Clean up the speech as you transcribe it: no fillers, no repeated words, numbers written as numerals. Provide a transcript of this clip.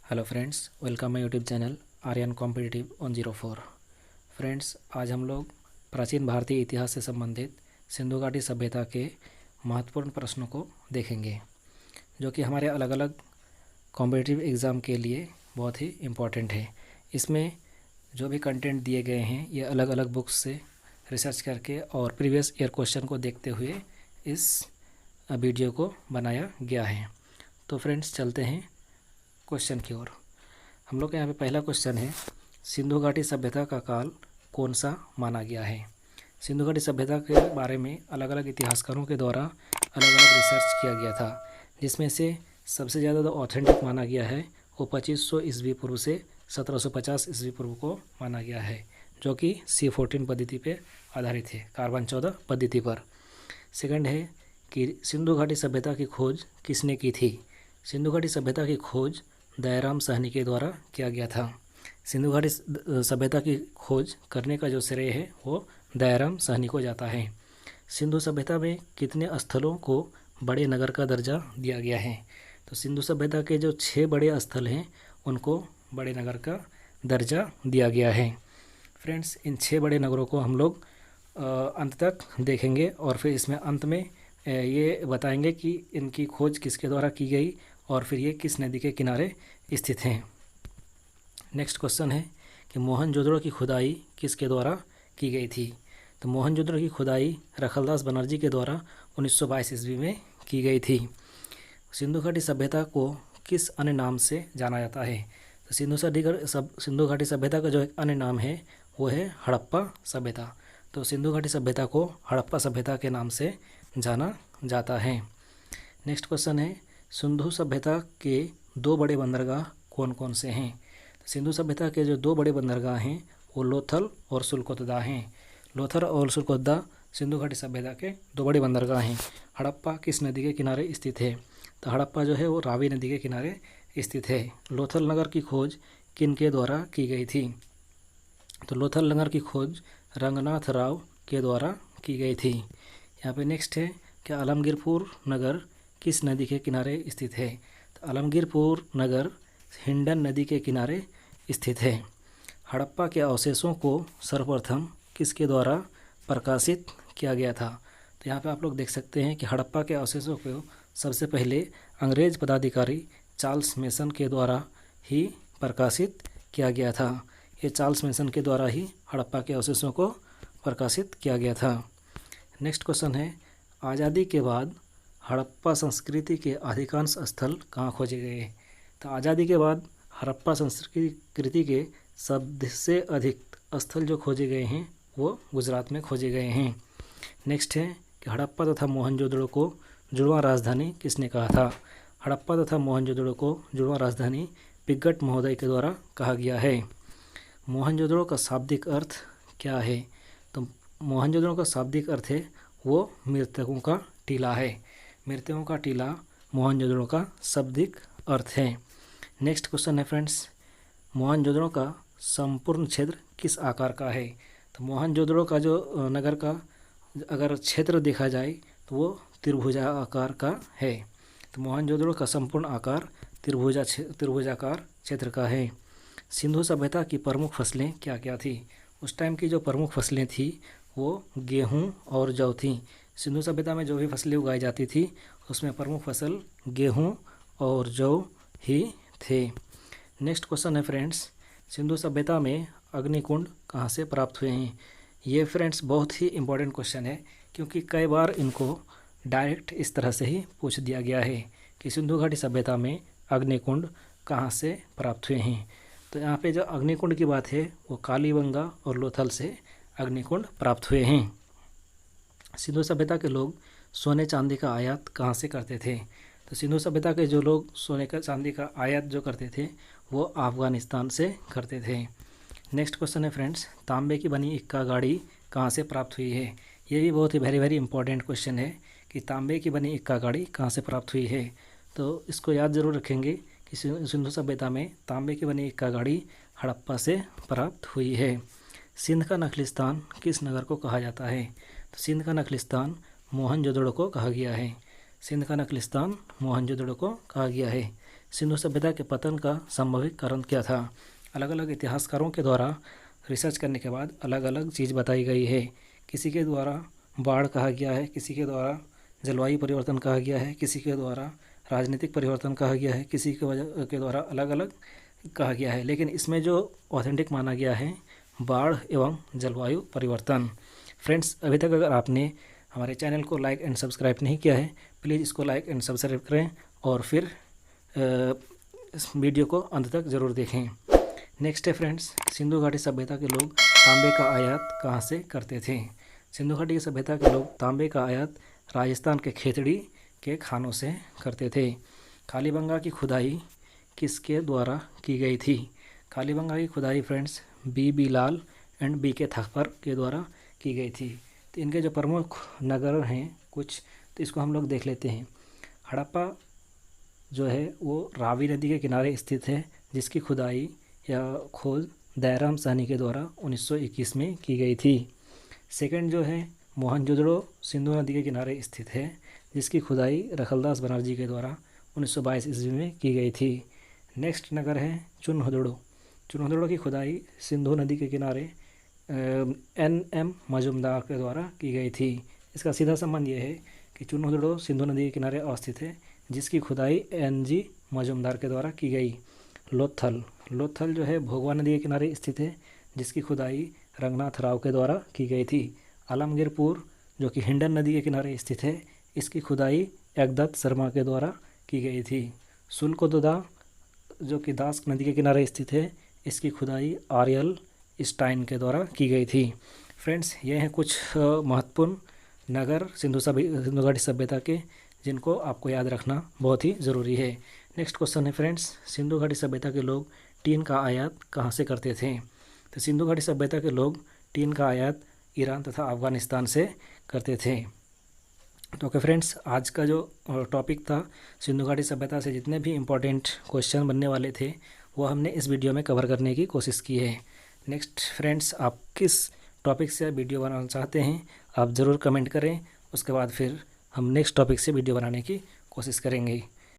Hello friends, welcome my YouTube channel Aryan competitive 104। Friends, आज हम लोग प्राचीन भारतीय इतिहास से संबंधित सिंधु घाटी सभ्यता के महत्वपूर्ण प्रश्नों को देखेंगे, जो कि हमारे अलग अलग कॉम्पिटिटिव एग्ज़ाम के लिए बहुत ही इम्पोर्टेंट है। इसमें जो भी कंटेंट दिए गए हैं ये अलग अलग बुक्स से रिसर्च करके और प्रीवियस ईयर क्वेश्चन को देखते हुए इस वीडियो को बनाया गया है। तो फ्रेंड्स, चलते हैं क्वेश्चन की ओर। हम लोग के यहाँ पे पहला क्वेश्चन है, सिंधु घाटी सभ्यता का काल कौन सा माना गया है। सिंधु घाटी सभ्यता के बारे में अलग अलग इतिहासकारों के द्वारा अलग अलग रिसर्च किया गया था, जिसमें से सबसे ज़्यादा जो ऑथेंटिक माना गया है वो 2500 ईस्वी पूर्व से 1750 ईस्वी पूर्व को माना गया है, जो कि C14 पद्धति पर आधारित है, कार्बन 14 पद्धति पर। सेकंड है कि सिंधु घाटी सभ्यता की खोज किसने की थी। सिंधु घाटी सभ्यता की खोज दयाराम साहनी के द्वारा किया गया था। सिंधु घाटी सभ्यता की खोज करने का जो श्रेय है वो दयाराम साहनी को जाता है। सिंधु सभ्यता में कितने स्थलों को बड़े नगर का दर्जा दिया गया है। तो सिंधु सभ्यता के जो 6 बड़े स्थल हैं उनको बड़े नगर का दर्जा दिया गया है। फ्रेंड्स, इन 6 बड़े नगरों को हम लोग अंत तक देखेंगे और फिर इसमें अंत में ये बताएंगे कि इनकी खोज किसके द्वारा की गई और फिर ये किस नदी के किनारे स्थित हैं। नेक्स्ट क्वेश्चन है कि मोहनजोदड़ो की खुदाई किसके द्वारा की गई थी। तो मोहनजोदड़ो की खुदाई रखलदास बनर्जी के द्वारा 1922 ईस्वी में की गई थी। सिंधु घाटी सभ्यता को किस अन्य नाम से जाना जाता है। तो सिंधु घाटी सभ्यता का जो एक अन्य नाम है वो है हड़प्पा सभ्यता। तो सिंधु घाटी सभ्यता को हड़प्पा सभ्यता के नाम से जाना जाता है। नेक्स्ट क्वेश्चन है, सिंधु सभ्यता के 2 बड़े बंदरगाह कौन कौन से हैं। सिंधु सभ्यता के जो 2 बड़े बंदरगाह हैं वो लोथल और सुलकोतदा हैं। लोथल और सुलकोतदा सिंधु घाटी सभ्यता के 2 बड़े बंदरगाह हैं। हड़प्पा किस नदी के किनारे स्थित है। तो हड़प्पा जो है वो रावी नदी के किनारे स्थित है। लोथल नगर की खोज किन के द्वारा की गई थी। तो लोथल नगर की खोज रंगनाथ राव के द्वारा की गई थी। यहाँ पे नेक्स्ट है कि आलमगीरपुर नगर किस नदी के किनारे स्थित है। तो आलमगीरपुर नगर हिंडन नदी के किनारे स्थित है। हड़प्पा के अवशेषों को सर्वप्रथम किसके द्वारा प्रकाशित किया गया था। तो यहाँ पे आप लोग देख सकते हैं कि हड़प्पा के अवशेषों को सबसे पहले अंग्रेज पदाधिकारी चार्ल्स मेसन के द्वारा ही प्रकाशित किया गया था। ये चार्ल्स मेसन के द्वारा ही हड़प्पा के अवशेषों को प्रकाशित किया गया था। नेक्स्ट क्वेश्चन है, आज़ादी के बाद हड़प्पा संस्कृति के अधिकांश स्थल कहाँ खोजे गए। तो आज़ादी के बाद हड़प्पा संस्कृति के सबसे अधिक स्थल जो खोजे गए हैं वो गुजरात में खोजे गए हैं। नेक्स्ट है कि हड़प्पा तथा मोहनजोदड़ो को जुड़वां राजधानी किसने कहा था। हड़प्पा तथा मोहनजोदड़ो को जुड़वां राजधानी पिग्गट महोदय के द्वारा कहा गया है। मोहनजोदड़ो का शाब्दिक अर्थ क्या है। तो मोहनजोदड़ो का शाब्दिक अर्थ है वो मृतकों का टीला है। मृतकों का टीला मोहनजोदड़ो का शाब्दिक अर्थ है। नेक्स्ट क्वेश्चन है फ्रेंड्स, मोहनजोदड़ो का संपूर्ण क्षेत्र किस आकार का है। तो मोहनजोदड़ो का जो नगर का अगर क्षेत्र देखा जाए तो वो त्रिभुजाकार का है। तो मोहनजोदड़ो का संपूर्ण आकार त्रिभुजाकार क्षेत्र का है। सिंधु सभ्यता की प्रमुख फसलें क्या क्या थी। उस टाइम की जो प्रमुख फसलें थी वो गेहूँ और जौ थी। सिंधु सभ्यता में जो भी फसलें उगाई जाती थी उसमें प्रमुख फसल गेहूँ और जौ ही थे। नेक्स्ट क्वेश्चन है फ्रेंड्स, सिंधु सभ्यता में अग्निकुंड कहाँ से प्राप्त हुए हैं। ये फ्रेंड्स बहुत ही इम्पोर्टेंट क्वेश्चन है, क्योंकि कई बार इनको डायरेक्ट इस तरह से ही पूछ दिया गया है कि सिंधु घाटी सभ्यता में अग्निकुंड कहाँ से प्राप्त हुए हैं। तो यहाँ पे जो अग्निकुंड की बात है वो कालीबंगा और लोथल से अग्निकुंड प्राप्त हुए हैं। सिंधु सभ्यता के लोग सोने चांदी का आयात कहाँ से करते थे। तो सिंधु सभ्यता के जो लोग सोने का चांदी का आयात जो करते थे वो अफ़गानिस्तान से करते थे। नेक्स्ट क्वेश्चन है फ्रेंड्स, तांबे की बनी इक्का गाड़ी कहाँ से प्राप्त हुई है। ये भी बहुत ही वेरी इंपॉर्टेंट क्वेश्चन है कि तांबे की बनी इक्का गाड़ी कहाँ से प्राप्त हुई है। तो इसको याद जरूर रखेंगे कि सिंधु सभ्यता में तांबे की बनी इक्का गाड़ी हड़प्पा से प्राप्त हुई है। सिंध का नखलिस्तान किस नगर को कहा जाता है। तो सिंध का नखलिस्तान मोहनजोदड़ो को कहा गया है। सिंध का नखलिस्तान मोहनजोदड़ो को कहा गया है। सिंधु सभ्यता के पतन का संभावित कारण क्या था। अलग अलग इतिहासकारों के द्वारा रिसर्च करने के बाद अलग अलग चीज़ बताई गई है। किसी के द्वारा बाढ़ कहा गया है, किसी के द्वारा जलवायु परिवर्तन कहा गया है, किसी के द्वारा राजनीतिक परिवर्तन कहा गया है, किसी के द्वारा अलग अलग कहा गया है, लेकिन इसमें जो ऑथेंटिक माना गया है बाढ़ एवं जलवायु परिवर्तन। फ्रेंड्स, अभी तक अगर आपने हमारे चैनल को लाइक एंड सब्सक्राइब नहीं किया है, प्लीज़ इसको लाइक एंड सब्सक्राइब करें और फिर इस वीडियो को अंत तक ज़रूर देखें। नेक्स्ट है फ्रेंड्स, सिंधु घाटी सभ्यता के लोग तांबे का आयात कहाँ से करते थे। सिंधु घाटी की सभ्यता के लोग तांबे का आयात राजस्थान के खेतड़ी के खानों से करते थे। कालीबंगा की खुदाई किसके द्वारा की गई थी। कालीबंगा की खुदाई friends B Lal and B K Thapar के द्वारा की गई थी। तो इनके जो प्रमुख नगर हैं कुछ, तो इसको हम लोग देख लेते हैं। हड़प्पा जो है वो रावी नदी के किनारे स्थित है, जिसकी खुदाई या खोज दयाराम साहनी के द्वारा 1921 में की गई थी। सेकंड जो है मोहनजोदड़ो सिंधु नदी के किनारे स्थित है, जिसकी खुदाई रखलदास बनर्जी के द्वारा 1922 ईस्वी में की गई थी। नेक्स्ट नगर है चुनहदड़ो। चुनहदड़ो की खुदाई सिंधु नदी के किनारे NM मजुमदार के द्वारा की गई थी। इसका सीधा संबंध ये है कि चुनहदड़ो सिंधु नदी के किनारे अवस्थित है, जिसकी खुदाई NG मजुमदार के द्वारा की गई। लोथल जो है भोगवा नदी के किनारे स्थित है, जिसकी खुदाई रंगनाथ राव के द्वारा की गई थी। आलमगीरपुर जो कि हिंडन नदी के किनारे स्थित है, इसकी खुदाई एकदत्त शर्मा के द्वारा की गई थी। सुल्कोदोदा जो कि दास नदी के किनारे स्थित है, इसकी खुदाई आर्यल स्टाइन के द्वारा की गई थी। फ्रेंड्स, ये हैं कुछ महत्वपूर्ण नगर सिंधु घाटी सभ्यता के, जिनको आपको याद रखना बहुत ही ज़रूरी है। नेक्स्ट क्वेश्चन है फ्रेंड्स, सिंधु घाटी सभ्यता के लोग टीन का आयात कहाँ से करते थे। तो सिंधु घाटी सभ्यता के लोग टीन का आयात ईरान तथा अफ़गानिस्तान से करते थे। तो ओके फ्रेंड्स, आज का जो टॉपिक था सिंधु घाटी सभ्यता से जितने भी इम्पोर्टेंट क्वेश्चन बनने वाले थे वो हमने इस वीडियो में कवर करने की कोशिश की है। नेक्स्ट फ्रेंड्स, आप किस टॉपिक से वीडियो बनाना चाहते हैं आप ज़रूर कमेंट करें, उसके बाद फिर हम नेक्स्ट टॉपिक से वीडियो बनाने की कोशिश करेंगे।